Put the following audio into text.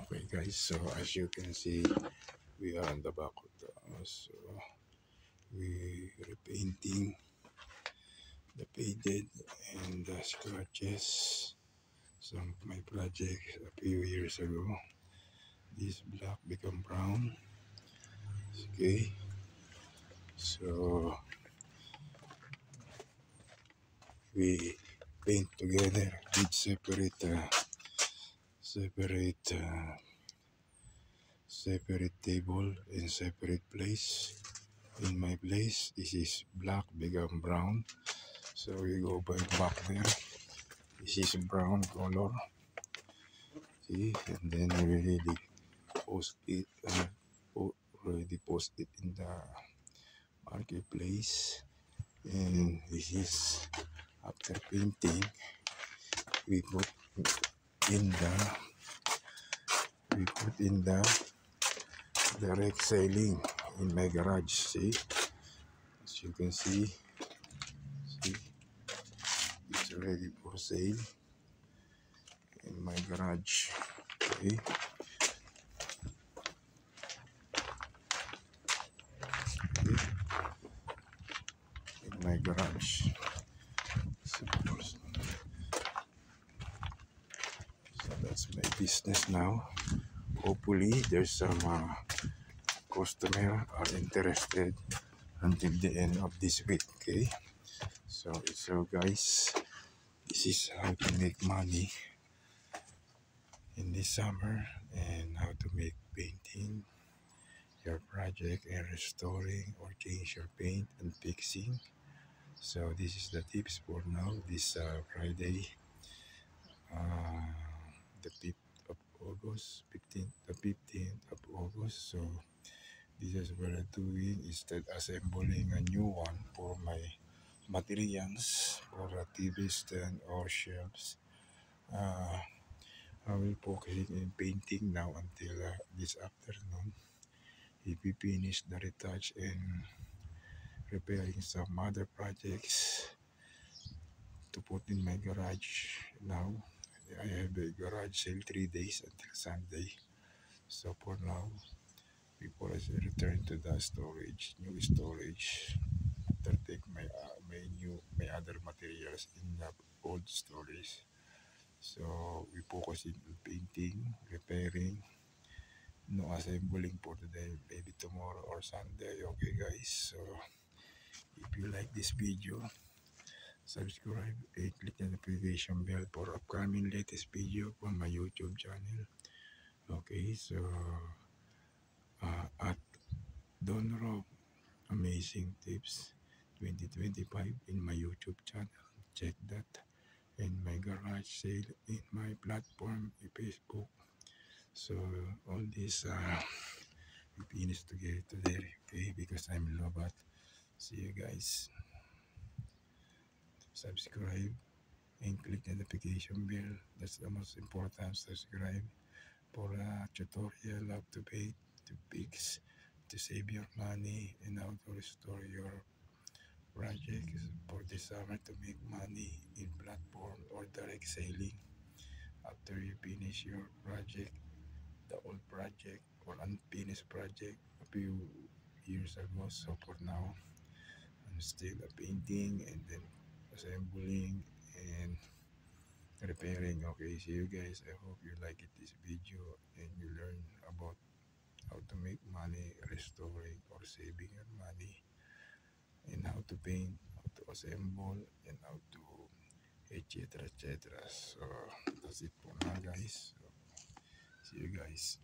Okay guys, so as you can see, we are on the back of the house. So we repainting the faded and the scratches. Some of my projects a few years ago. This black become brown. Okay, so we paint together with separate table in separate place. In my place, this is black become brown. So we go back there. This is brown color. See, and then we really post it. Already post it in the marketplace. And this is after painting. We put in the direct selling in my garage. See, as you can see, it's ready for sale in my garage. Okay. In my garage. So that's my business now. Hopefully, there's some customer are interested until the end of this week. Okay. So guys, this is how to make money in this summer and how to make painting your project and restoring or change your paint and fixing. So this is the tips for now, this Friday, the 5th of August, 15th of August. So this is what I'm doing, instead assembling a new one for my materials for a TV stand or shelves. I will focus in painting now until this afternoon. If we finish the retouch and repairing some other projects to put in my garage now. I have a garage sale 3 days until Sunday. So for now, before I return to the new storage, after take my other materials in the old storage. So we focus in painting, repairing, no assembling for today, maybe tomorrow or Sunday. Okay guys, so if you like this video, subscribe and click the notification bell for upcoming latest video from my YouTube channel. Okay, so at Don Rob Amazing Tips 2025 in my YouTube channel. Check that. And my garage sale in my platform in Facebook. So all this we finish together today, okay? Because I'm in Lobat. See you guys. Subscribe and click the notification bell. That's the most important. Subscribe for a tutorial how to pay to fix, to save your money and how to restore your projects for this summer to make money in platform or direct selling after you finish your project, the old project or unfinished project a few years ago. So for now, I'm still painting and then assembling and repairing. Okay, see you guys. I hope you like this video and you learn about how to make money restoring or saving your money, and how to paint, how to assemble, and how to etc. etc. So that's it for now guys. So, see you guys.